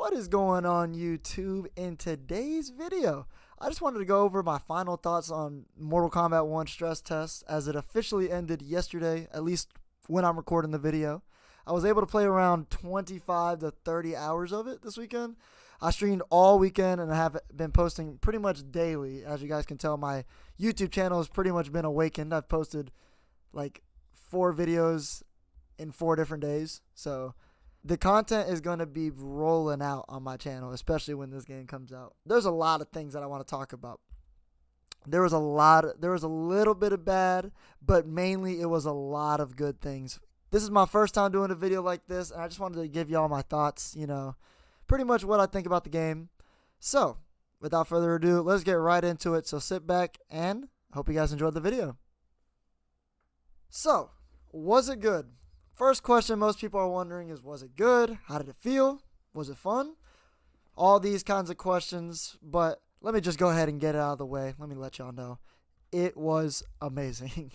What is going on YouTube? In today's video, I just wanted to go over my final thoughts on Mortal Kombat 1 stress test as it officially ended yesterday, at least when I'm recording the video. I was able to play around 25 to 30 hours of it this weekend. I streamed all weekend and I have been posting pretty much daily. As you guys can tell, my YouTube channel has pretty much been awakened. I've posted like 4 videos in 4 different days. So the content is going to be rolling out on my channel, especially when this game comes out. There's a lot of things that I want to talk about. There was a little bit of bad, but mainly it was a lot of good things. This is my first time doing a video like this, and I just wanted to give y'all my thoughts, pretty much what I think about the game. So, without further ado, let's get right into it. So sit back and hope you guys enjoyed the video. So, was it good? First question most people are wondering is, was it good? How did it feel? Was it fun? All these kinds of questions, but let me just go ahead and get it out of the way. Let me let y'all know. It was amazing.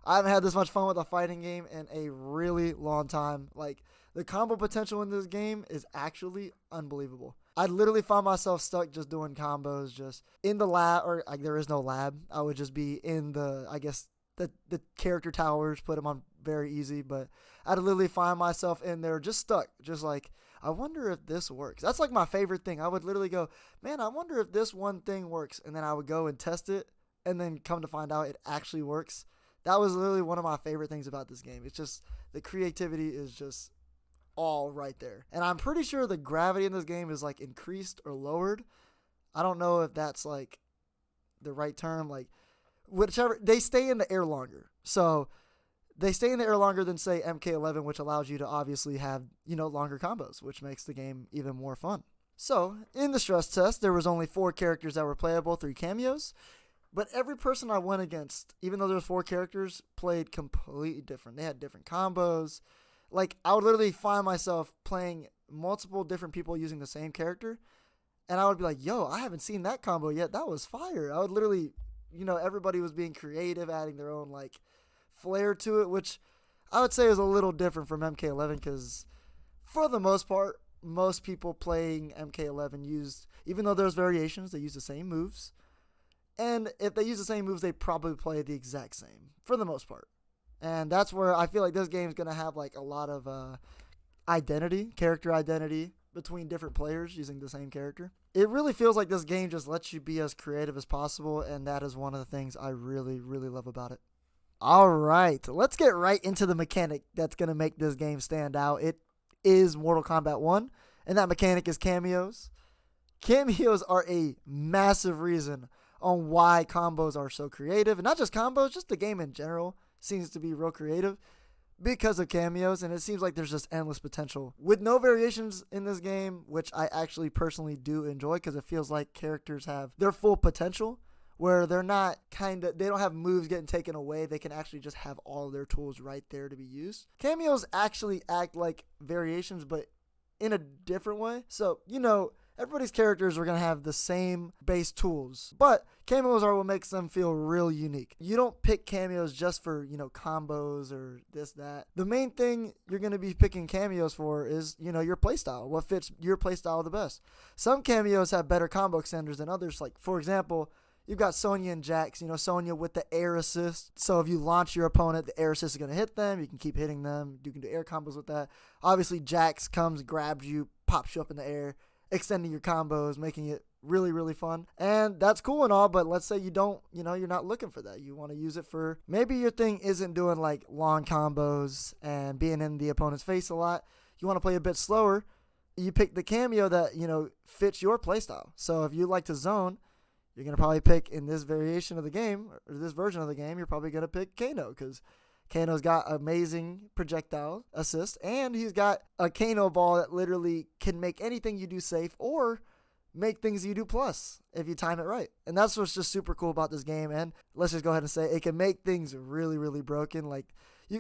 I haven't had this much fun with a fighting game in a really long time. Like, the combo potential in this game is actually unbelievable. I literally found myself stuck just doing combos just in the lab, or like, there is no lab. I would just be in the, I guess, the character towers, put them on very easy, but I'd literally find myself in there just stuck, just like, I wonder if this works. That's like my favorite thing. I would literally go, man, I wonder if this one thing works, and then I would go and test it, and then come to find out it actually works. That was literally one of my favorite things about this game. It's just, the creativity is just all right there. And I'm pretty sure the gravity in this game is like increased or lowered. I don't know if that's like the right term. Like, whichever, they stay in the air longer. So they stay in the air longer than, say, MK1, which allows you to obviously have, longer combos, which makes the game even more fun. So in the stress test, there was only 4 characters that were playable, 3 cameos. But every person I went against, even though there's 4 characters, played completely different. They had different combos. Like, I would literally find myself playing multiple different people using the same character. And I would be like, yo, I haven't seen that combo yet. That was fire. I would literally, everybody was being creative, adding their own, like, flair to it, which I would say is a little different from MK1 because, for the most part, most people playing MK1 used, even though there's variations, they use the same moves. And if they use the same moves, they probably play the exact same, for the most part. And that's where I feel like this game is going to have like a lot of character identity between different players using the same character. It really feels like this game just lets you be as creative as possible, and that is one of the things I really, really love about it. All right, let's get right into the mechanic that's going to make this game stand out. It is Mortal Kombat 1, and that mechanic is cameos. Cameos are a massive reason on why combos are so creative, and not just combos, just the game in general seems to be real creative because of cameos, and it seems like there's just endless potential with no variations in this game, which I actually personally do enjoy because it feels like characters have their full potential where they're not they don't have moves getting taken away. They can actually just have all of their tools right there to be used. Cameos actually act like variations, but in a different way. So, everybody's characters are going to have the same base tools, but cameos are what makes them feel real unique. You don't pick cameos just for, combos or this, that. The main thing you're going to be picking cameos for is, your playstyle, what fits your playstyle the best. Some cameos have better combo extenders than others. Like, for example, you've got Sonya and Jax, Sonya with the air assist. So if you launch your opponent, the air assist is going to hit them. You can keep hitting them. You can do air combos with that. Obviously, Jax comes, grabs you, pops you up in the air, extending your combos, making it really, really fun. And that's cool and all, but let's say you don't, you're not looking for that. You want to use it for, maybe your thing isn't doing like long combos and being in the opponent's face a lot. You want to play a bit slower. You pick the cameo that, fits your playstyle. So if you like to zone, you're going to probably pick in this variation of the game, or this version of the game, you're probably going to pick Kano because Kano's got amazing projectile assist, and he's got a Kano ball that literally can make anything you do safe or make things you do plus if you time it right. And that's what's just super cool about this game. And let's just go ahead and say it can make things really, really broken. Like,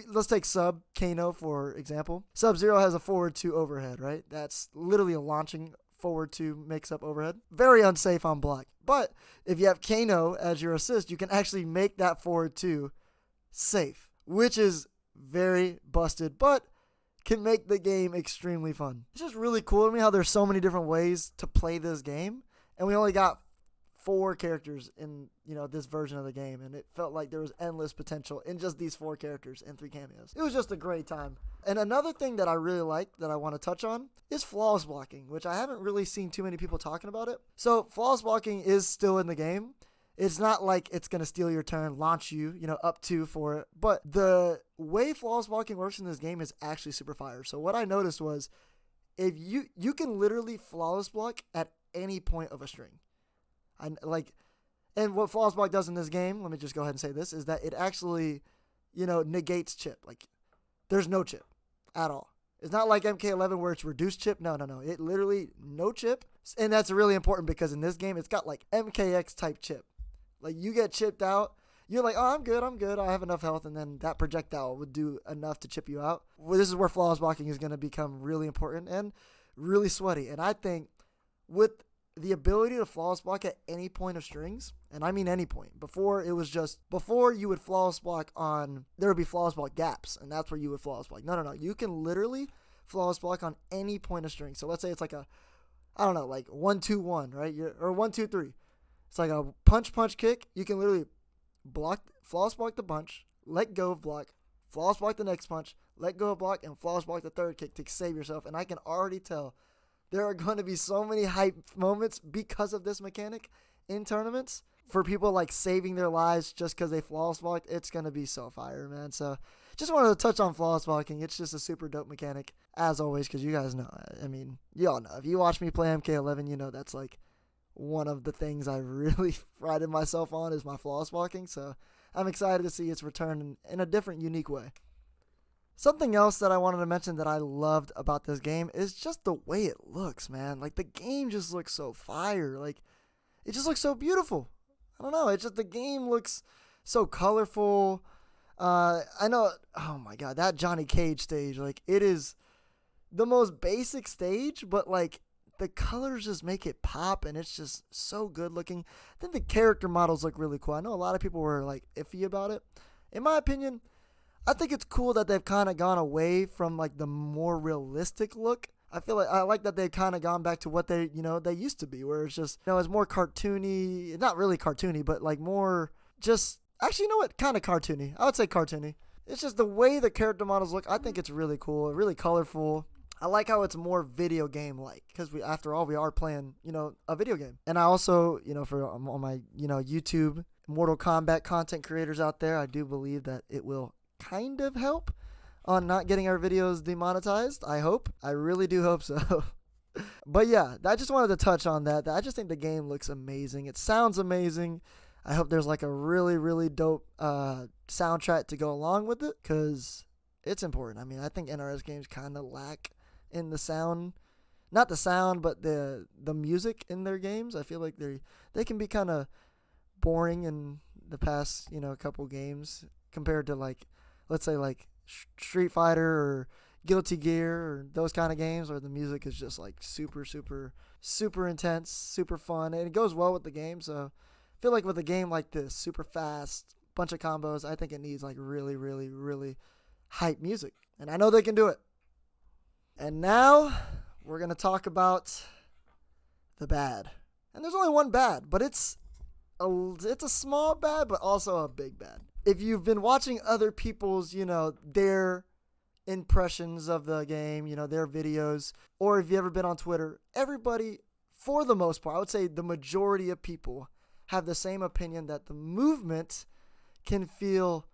let's take Sub Kano, for example. Sub-Zero has a forward 2 overhead, right? That's literally a launching forward 2 mix-up overhead. Very unsafe on block. But if you have Kano as your assist, you can actually make that forward 2 safe, which is very busted. But can make the game extremely fun. It's just really cool to me how there's so many different ways to play this game, and we only got 4 characters in, this version of the game, and it felt like there was endless potential in just these 4 characters and 3 cameos. It was just a great time. And another thing that I really like that I want to touch on is flawless blocking, which I haven't really seen too many people talking about it. So flawless blocking is still in the game. It's not like it's going to steal your turn, launch you, up 2 for it. But the way flawless blocking works in this game is actually super fire. So what I noticed was if you can literally flawless block at any point of a string. And what flawless block does in this game, let me just go ahead and say this, is that it actually, negates chip. Like, there's no chip at all. It's not like MK11 where it's reduced chip. No. It literally, no chip. And that's really important because in this game, it's got like MKX type chip. Like, you get chipped out, you're like, oh, I'm good, I have enough health, and then that projectile would do enough to chip you out. Well, this is where flawless blocking is going to become really important and really sweaty. And I think with the ability to flawless block at any point of strings, and I mean any point. Before you would flawless block there would be flawless block gaps, and that's where you would flawless block. No. You can literally flawless block on any point of string. So let's say it's like like 1-2-1, right? Or 1-2-3. It's like a punch kick. You can literally flawless block the punch, let go of block, flawless block the next punch, let go of block, and flawless block the third kick to save yourself. And I can already tell there are going to be so many hype moments because of this mechanic in tournaments for people like saving their lives just because they flawless blocked. It's going to be so fire, man. So just wanted to touch on flawless blocking. It's just a super dope mechanic, as always, because you guys know. I mean, you all know. If you watch me play MK11, that's like one of the things I really prided myself on is my flawless blocking. So I'm excited to see its return in a different, unique way. Something else that I wanted to mention that I loved about this game is just the way it looks, man. Like, the game just looks so fire. Like, it just looks so beautiful. I don't know. It's just the game looks so colorful. I know, oh my God, that Johnny Cage stage, like, it is the most basic stage, but, like, the colors just make it pop, and it's just so good looking. I think the character models look really cool. I know a lot of people were, like, iffy about it. In my opinion, I think it's cool that they've kind of gone away from like the more realistic look. I like that they've kind of gone back to what they used to be, where it's just, it's more cartoony, not really cartoony, but like more just, actually, kind of cartoony. I would say cartoony. It's just the way the character models look. I think it's really cool, really colorful. I like how it's more video game-like because after all, we are playing, a video game. And I also, for all my, YouTube Mortal Kombat content creators out there, I do believe that it will kind of help on not getting our videos demonetized. I hope. I really do hope so. But yeah, I just wanted to touch on that. I just think the game looks amazing. It sounds amazing. I hope there's like a really, really dope soundtrack to go along with it because it's important. I mean, I think NRS games kind of lack in the sound. Not the sound, but the music in their games. I feel like they can be kind of boring in the past, couple games compared to like, let's say like Street Fighter or Guilty Gear or those kind of games where the music is just like super, super, super intense, super fun, and it goes well with the game. So I feel like with a game like this, super fast, bunch of combos, I think it needs like really, really, really hype music. And I know they can do it. And now we're going to talk about the bad. And there's only one bad, but it's a small bad, but also a big bad. If you've been watching other people's, their impressions of the game, their videos, or if you've ever been on Twitter, everybody, for the most part, I would say the majority of people have the same opinion that the movement can feel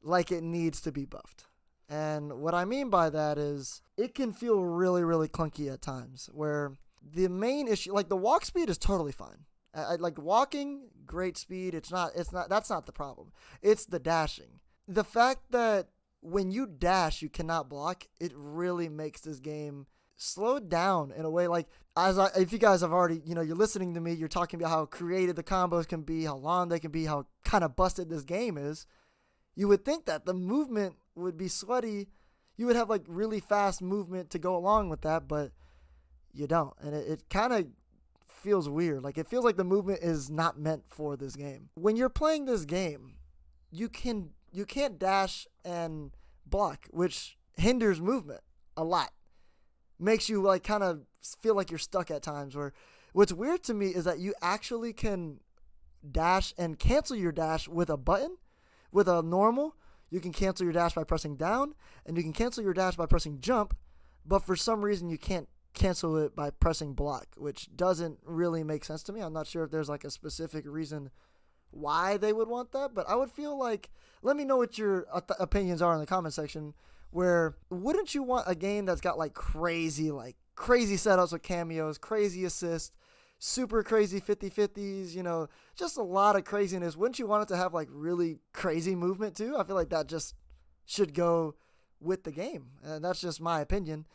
like it needs to be buffed. And what I mean by that is it can feel really, really clunky at times where the main issue, like the walk speed is totally fine. Like walking, great speed. That's not the problem. It's the dashing. The fact that when you dash, you cannot block, it really makes this game slow down in a way. Like, if you guys have already, you're listening to me, you're talking about how creative the combos can be, how long they can be, how kind of busted this game is. You would think that the movement would be sweaty. You would have like really fast movement to go along with that, but you don't. And it kind of feels weird. Like, it feels like the movement is not meant for this game. When you're playing this game, you can't dash and block, which hinders movement a lot. Makes you like kind of feel like you're stuck at times. Where what's weird to me is that you actually can dash and cancel your dash with a button. With a normal, you can cancel your dash by pressing down, and you can cancel your dash by pressing jump, but for some reason you can't cancel it by pressing block, which doesn't really make sense to me. I'm not sure if there's like a specific reason why they would want that, but I would feel like, let me know what your opinions are in the comment section, where wouldn't you want a game that's got like crazy setups with cameos, crazy assists, super crazy 50-50s, you know, just a lot of craziness. Wouldn't you want it to have like really crazy movement too? I feel like that just should go with the game, and that's just my opinion.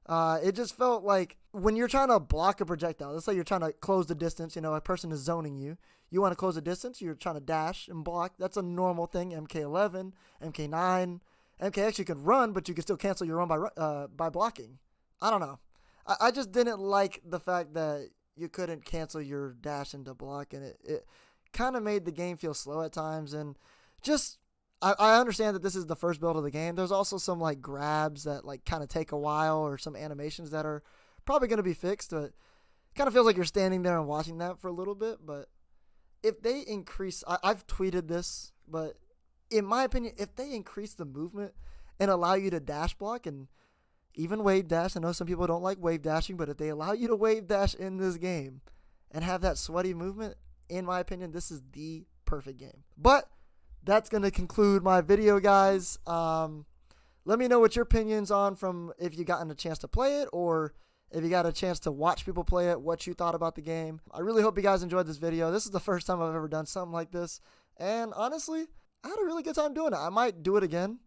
It just felt like when you're trying to block a projectile, let's say you're trying to close the distance, you know, a person is zoning you. You want to close the distance, you're trying to dash and block. That's a normal thing. MK11, MK9, MK actually can run, but you can still cancel your run by blocking. I don't know. I just didn't like the fact that you couldn't cancel your dash into block, and it kind of made the game feel slow at times. And just, I understand that this is the first build of the game. There's also some like grabs that like kind of take a while, or some animations that are probably going to be fixed, but it kind of feels like you're standing there and watching that for a little bit. But if they increase, I've tweeted this, but in my opinion, if they increase the movement and allow you to dash block and even wave dash, I know some people don't like wave dashing, but if they allow you to wave dash in this game and have that sweaty movement, in my opinion, this is the perfect game. But that's going to conclude my video, guys. Let me know what your opinions on from if you gotten a chance to play it, or if you got a chance to watch people play it, what you thought about the game. I really hope you guys enjoyed this video. This is the first time I've ever done something like this, and honestly, I had a really good time doing it. I might do it again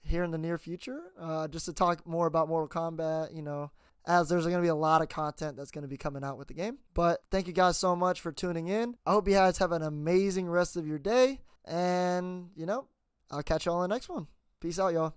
here in the near future, just to talk more about Mortal Kombat, you know, as there's going to be a lot of content that's going to be coming out with the game. But thank you guys so much for tuning in. I hope you guys have an amazing rest of your day, and, you know, I'll catch y'all in the next one. Peace out, y'all.